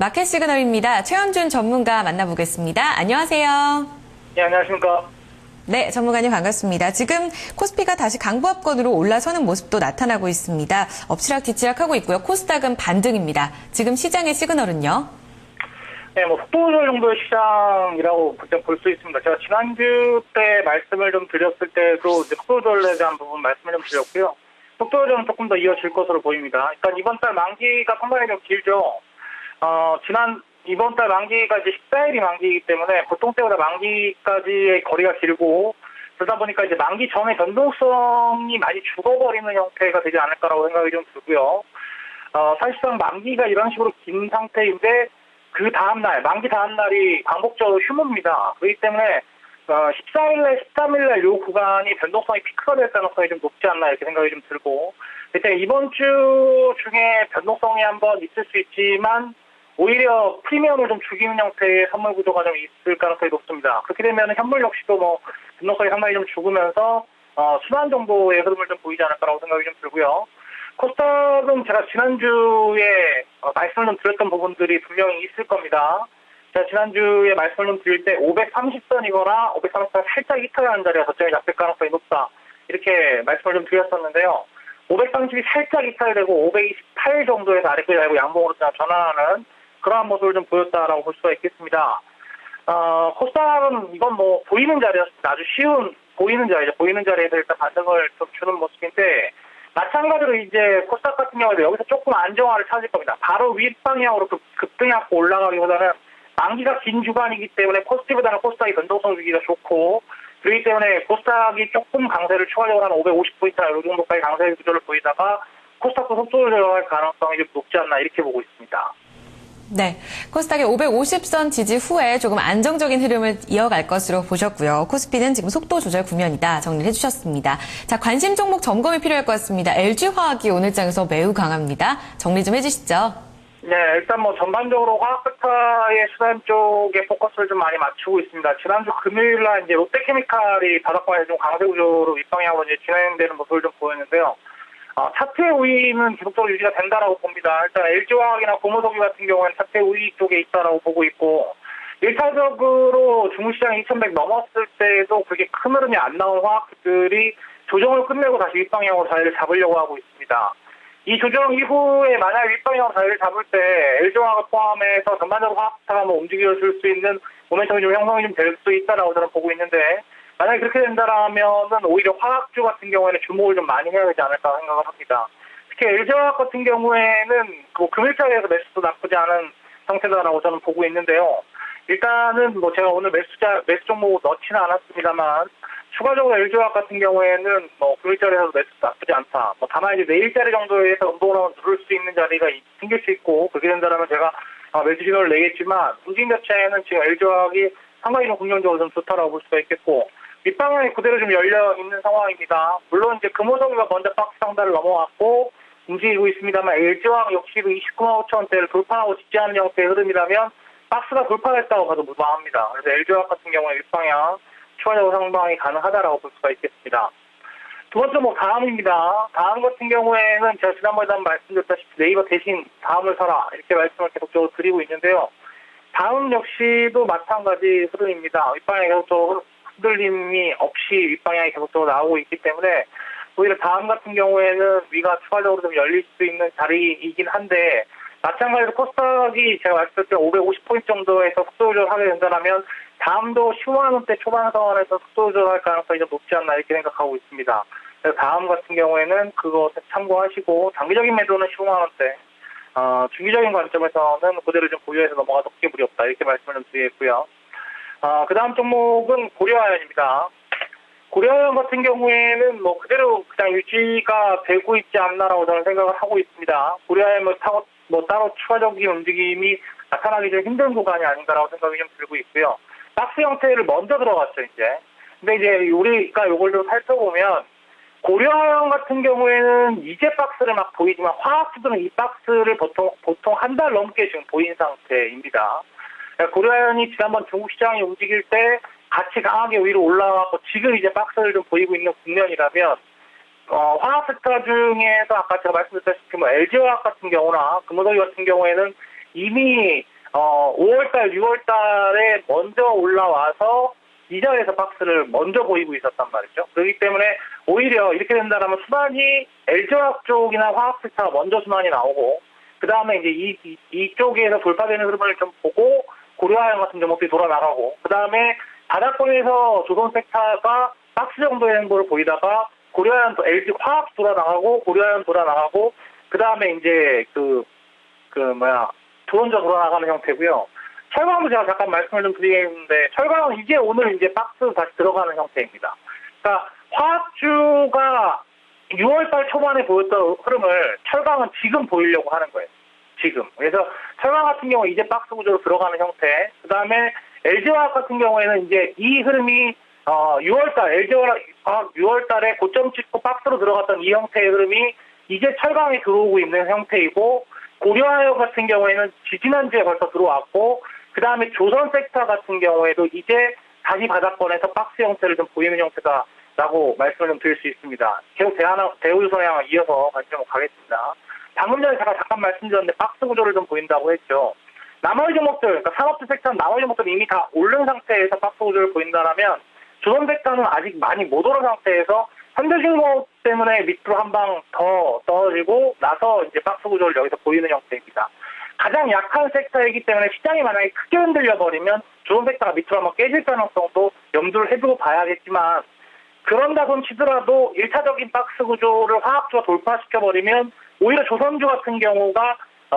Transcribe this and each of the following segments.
마켓 시그널입니다. 최현준 전문가 만나보겠습니다. 안녕하세요. 네, 안녕하십니까. 네, 전문가님 반갑습니다. 지금 코스피가 다시 강보합권으로 올라서는 모습도 나타나고 있습니다. 엎치락뒤치락 하고 있고요. 코스닥은 반등입니다. 지금 시장의 시그널은요? 네, 속도 조절 정도의 시장이라고 볼 수 있습니다. 제가 지난주 때 말씀을 좀 드렸을 때도 이제 속도 조절에 대한 부분 말씀을 좀 드렸고요. 속도 조절은 조금 더 이어질 것으로 보입니다. 일단 이번 달 만기가 상당히 좀 길죠. 이번 달 만기가 이제 14일이 만기이기 때문에 보통 때보다 만기까지의 거리가 길고, 그러다 보니까 이제 만기 전에 변동성이 많이 죽어버리는 형태가 되지 않을까라고 생각이 좀 들고요. 사실상 만기가 이런 식으로 긴 상태인데, 그 다음날, 만기 다음날이 반복적으로 휴무입니다. 그렇기 때문에, 14일날, 13일날 요 구간이 변동성이 피크가 될 가능성이 좀 높지 않나 이렇게 생각이 좀 들고, 일단 이번 주 중에 변동성이 한번 있을 수 있지만, 오히려 프리미엄을 좀 죽이는 형태의 선물 구조가 좀 있을 가능성이 높습니다. 그렇게 되면 현물 역시도 변동성이 상당히 좀 죽으면서, 순환 정도의 흐름을 좀 보이지 않을까라고 생각이 좀 들고요. 코스닥은 제가 지난주에 말씀을 좀 드렸던 부분들이 분명히 있을 겁니다. 제가 지난주에 말씀을 좀 드릴 때 530선이거나 530선 살짝 이탈하는 자리가 저점이 잡힐 가능성이 높다. 이렇게 말씀을 좀 드렸었는데요. 530이 살짝 이탈되고 528 정도에서 아래까지 알고 양봉으로 전환하는 그러한 모습을 좀 보였다라고 볼 수가 있겠습니다. 코스닥은 이건 보이는 자리였습니다. 아주 쉬운 보이는 자리죠. 보이는 자리에서 일단 반등을 좀 주는 모습인데, 마찬가지로 이제 코스닥 같은 경우에도 여기서 조금 안정화를 찾을 겁니다. 바로 윗방향으로 급등하고 올라가기보다는 만기가 긴 주간이기 때문에 포지티브보다는 코스닥이 변동성 주기가 좋고, 그렇기 때문에 코스닥이 조금 강세를 추가적으로 한 550포인트나 이 정도까지 강세 구조를 보이다가 코스닥도 속도를 내려갈 가능성이 좀 높지 않나 이렇게 보고 있습니다. 네, 코스닥의 550선 지지 후에 조금 안정적인 흐름을 이어갈 것으로 보셨고요. 코스피는 지금 속도 조절 국면이다 정리를 해주셨습니다. 자, 관심 종목 점검이 필요할 것 같습니다. LG화학이 오늘 장에서 매우 강합니다. 정리 좀 해주시죠. 네, 일단 전반적으로 화학 섹터의 수단 쪽에 포커스를 좀 많이 맞추고 있습니다. 지난주 금요일날 이제 롯데케미칼이 바닥권에서 좀 강세 구조로 윗방향으로 이제 진행되는 모습을 좀 보였는데요. 차트의 우위는 계속적으로 유지가 된다라고 봅니다. 일단 LG화학이나 고무석유 같은 경우에는 차트의 우위 쪽에 있다라고 보고 있고, 1차적으로 중국시장 2100 넘었을 때도 그렇게 큰 흐름이 안 나온 화학들이 조정을 끝내고 다시 윗방향으로 자리를 잡으려고 하고 있습니다. 이 조정 이후에 만약 윗방향으로 자리를 잡을 때 LG화학을 포함해서 전반적으로 화학사가 움직여줄 수 있는 모멘텀이 좀 형성이 좀 될 수 있다라고 저는 보고 있는데, 만약에 그렇게 된다라면은 오히려 화학주 같은 경우에는 주목을 좀 많이 해야 되지 않을까 생각을 합니다. 특히 LG화학 같은 경우에는 금일차에서 매수도 나쁘지 않은 상태다라고 저는 보고 있는데요. 일단은 제가 오늘 매수 종목을 넣지는 않았습니다만, 추가적으로 LG화학 같은 경우에는 금일자리에서 매수 나쁘지 않다. 다만 이제 내일자리 정도에서 운동을 누를 수 있는 자리가 생길 수 있고, 그렇게 된다면 제가 매수 신호를 내겠지만, 움직임 자체는 지금 LG화학이 상당히 좀 긍정적으로 좀 좋다라고 볼 수가 있겠고, 윗방향이 그대로 좀 열려 있는 상황입니다. 물론 이제 금호석유가 먼저 박스 상단을 넘어왔고 움직이고 있습니다만, LG화학 역시도 29만 5천 원대를 돌파하고 직지하는 형태의 흐름이라면 박스가 돌파했다고 봐도 무방합니다. 그래서 LG화학 같은 경우에 윗방향 추가적으로 상방이 가능하다라고 볼 수가 있겠습니다. 두 번째 다음입니다. 다음 같은 경우에는 제가 지난번에 한번 말씀드렸다시피 네이버 대신 다음을 사라 이렇게 말씀을 계속적으로 드리고 있는데요. 다음 역시도 마찬가지 흐름입니다. 윗방향이 계속적으로 흔들림이 없이 윗방향이 계속적으로 나오고 있기 때문에 오히려 다음 같은 경우에는 위가 추가적으로 좀 열릴 수 있는 자리이긴 한데, 마찬가지로 코스닥이 제가 말씀드렸던 550포인트 정도에서 속도 조절하게 된다면 다음도 15만 원대 초반 선에서 속도 조절할 가능성이 좀 높지 않나 이렇게 생각하고 있습니다. 그래서 다음 같은 경우에는 그것에 참고하시고, 장기적인 매도는 15만 원대, 중기적인 관점에서는 그대로 좀 보유해서 넘어가도 크게 무리 없다 이렇게 말씀을 좀 드리겠고요. 그 다음 종목은 고려아연입니다. 고려아연 같은 경우에는 그대로 그냥 유지가 되고 있지 않나라고 저는 생각을 하고 있습니다. 고려아연 따로 추가적인 움직임이 나타나기 좀 힘든 구간이 아닌가라고 생각이 좀 들고 있고요. 박스 형태를 먼저 들어갔죠, 이제. 근데 이제 우리가 이걸 좀 살펴보면, 고려아연 같은 경우에는 이제 박스를 막 보이지만 화학주들은 이 박스를 보통 한 달 넘게 지금 보인 상태입니다. 고려아연이 지난번 중국 시장이 움직일 때 같이 강하게 위로 올라가고 지금 이제 박스를 좀 보이고 있는 국면이라면, 화학 섹터 중에서 아까 제가 말씀드렸다시피 LG화학 같은 경우나 금호석유 같은 경우에는 이미 5월달, 6월달에 먼저 올라와서 이 자리에서 박스를 먼저 보이고 있었단 말이죠. 그렇기 때문에 오히려 이렇게 된다면 순환이 LG화학 쪽이나 화학섹터가 먼저 순환이 나오고 그 다음에 이제 이쪽에서 돌파되는 흐름을 좀 보고 고려하연 같은 종목들이 돌아 나가고 그 다음에 바닥권에서 조선섹터가 박스 정도의 행보를 보이다가 고려하연 LG 화학 돌아 나가고 고려하연 돌아 나가고 그 다음에 이제 두원전 돌아 나가는 형태고요. 철강도 제가 잠깐 말씀을 좀 드리겠는데 철강은 이제 오늘 이제 박스 다시 들어가는 형태입니다. 그러니까 화학주가 6월달 초반에 보였던 흐름을 철강은 지금 보이려고 하는 거예요. 지금. 그래서 철강 같은 경우 이제 박스 구조로 들어가는 형태. 그 다음에 LG화학 같은 경우에는 이제 이 흐름이 6월달 LG화학 6월달에 고점 찍고 박스로 들어갔던 이 형태의 흐름이 이제 철강에 들어오고 있는 형태이고 고려하여 같은 경우에는 지지난주에 벌써 들어왔고 그 다음에 조선섹터 같은 경우에도 이제 다시 바닥권에서 박스 형태를 좀 보이는 형태다라고 말씀을 좀 드릴 수 있습니다. 계속 대우조선해양을 이어서 말씀을 가겠습니다. 방금 전에 제가 잠깐 말씀드렸는데 박스 구조를 좀 보인다고 했죠. 나머지 종목들, 그러니까 산업주 섹터는 나머지 종목들은 이미 다 오른 상태에서 박스 구조를 보인다면 조선섹터는 아직 많이 못 오른 상태에서 현대중공업 때문에 밑으로 한 방 더 떨어지고 나서 이제 박스 구조를 여기서 보이는 형태입니다. 가장 약한 섹터이기 때문에 시장이 만약에 크게 흔들려 버리면 조선섹터가 밑으로 한번 깨질 가능성도 염두를 해두고 봐야겠지만 그런다 손 치더라도 1차적인 박스 구조를 화학주가 돌파시켜버리면 오히려 조선주 같은 경우가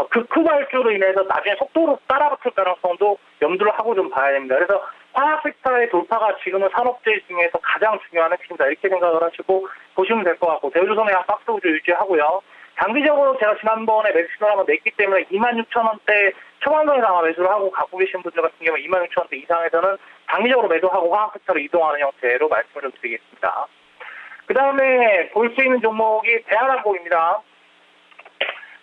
극후발주로 인해서 나중에 속도로 따라붙을 가능성도 염두를 하고 좀 봐야 됩니다. 그래서 화학 섹터의 돌파가 지금은 산업재 중에서 가장 중요한 핵심이다. 이렇게 생각을 하시고 보시면 될 것 같고 대우조선해양 박스 구조 유지하고요. 장기적으로 제가 지난번에 매수 신호를 한번 냈기 때문에 26,000원대 초반선에서 아마 매수를 하고 갖고 계신 분들 같은 경우는 26,000원대 이상에서는 장기적으로 매도하고 화학 섹터로 이동하는 형태로 말씀을 좀 드리겠습니다. 그 다음에 볼 수 있는 종목이 대한항공입니다.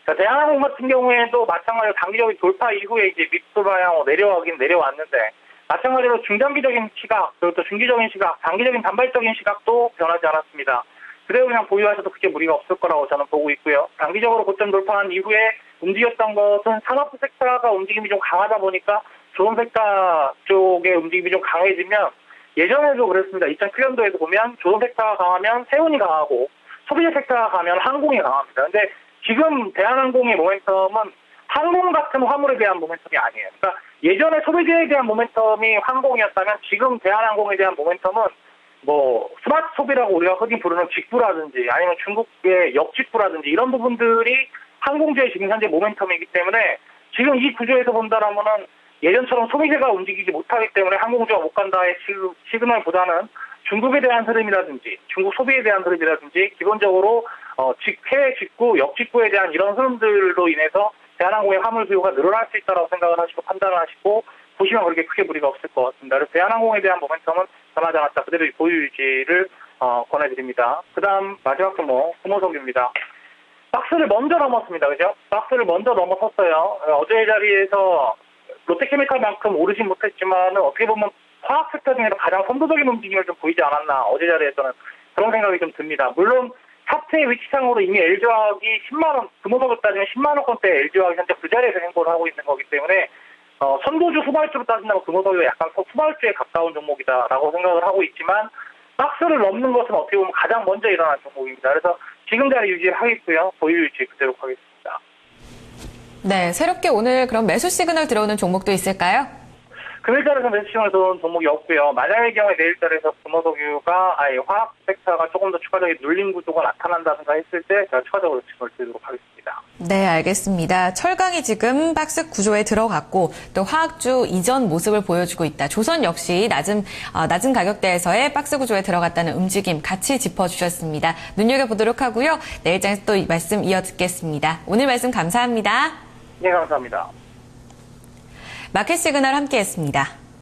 자, 대한항공 같은 경우에도 마찬가지로 단기적인 돌파 이후에 이제 밑으로 방향으로 내려가긴 내려왔는데 마찬가지로 중장기적인 시각, 그리고 또 중기적인 시각, 단기적인 단발적인 시각도 변하지 않았습니다. 그대로 그냥 보유하셔도 크게 무리가 없을 거라고 저는 보고 있고요. 단기적으로 고점 돌파한 이후에 움직였던 것은 산업 섹터가 움직임이 좀 강하다 보니까 조선 섹터 쪽의 움직임이 좀 강해지면 예전에도 그랬습니다. 2007년도에도 보면 조선 섹터가 강하면 세운이 강하고 소비재 섹터가 강하면 항공이 강합니다. 근데 지금 대한항공의 모멘텀은 항공 같은 화물에 대한 모멘텀이 아니에요. 그러니까 예전에 소비재에 대한 모멘텀이 항공이었다면 지금 대한항공에 대한 모멘텀은 스마트 소비라고 우리가 흔히 부르는 직구라든지 아니면 중국의 역직구라든지 이런 부분들이 항공주의 지금 현재 모멘텀이기 때문에 지금 이 구조에서 본다라면은 예전처럼 소비재가 움직이지 못하기 때문에 항공주가 못 간다의 시그널보다는 중국에 대한 흐름이라든지 중국 소비에 대한 흐름이라든지 기본적으로 해외 직구, 역직구에 대한 이런 흐름들로 인해서 대한항공의 화물 수요가 늘어날 수 있다고 생각을 하시고 판단을 하시고 보시면 그렇게 크게 무리가 없을 것 같습니다. 그래서 대한항공에 대한 모멘텀은 변하지 않았다. 그대로 보유 유지를 권해드립니다. 그 다음 마지막 종목 금호석유입니다. 박스를 먼저 넘었습니다. 그죠? 박스를 먼저 넘어섰어요. 어제의 자리에서 롯데케미칼만큼 오르진 못했지만 어떻게 보면 화학 섹터 중에서 가장 선도적인 움직임을 좀 보이지 않았나. 어제 자리에서는 그런 생각이 좀 듭니다. 물론 차트의 위치상으로 이미 LG화학이 10만원, 금호석을 따지면 10만원권대 LG화학이 현재 그 자리에서 행보를 하고 있는 거기 때문에 선도주 후발주로 따진다면 금호석이 약간 후발주에 가까운 종목이다라고 생각을 하고 있지만 박스를 넘는 것은 어떻게 보면 가장 먼저 일어난 종목입니다. 그래서 지금 자리 유지하겠고요. 보유 유지 그대로 하겠습니다. 네, 새롭게 오늘 그럼 매수 시그널 들어오는 종목도 있을까요? 금일달에서 매수 시그널 들어오는 종목이 없고요. 만약의 경우에 내일달에서 금호석유가 화학 섹터가 조금 더 추가적인 눌림 구조가 나타난다든가 했을 때 제가 추가적으로 시그널 드리도록 하겠습니다. 네, 알겠습니다. 철강이 지금 박스 구조에 들어갔고 또 화학주 이전 모습을 보여주고 있다. 조선 역시 낮은 가격대에서의 박스 구조에 들어갔다는 움직임 같이 짚어주셨습니다. 눈여겨보도록 하고요. 내일장에서 또 말씀 이어듣겠습니다. 오늘 말씀 감사합니다. 네, 감사합니다. 마켓 시그널 함께했습니다.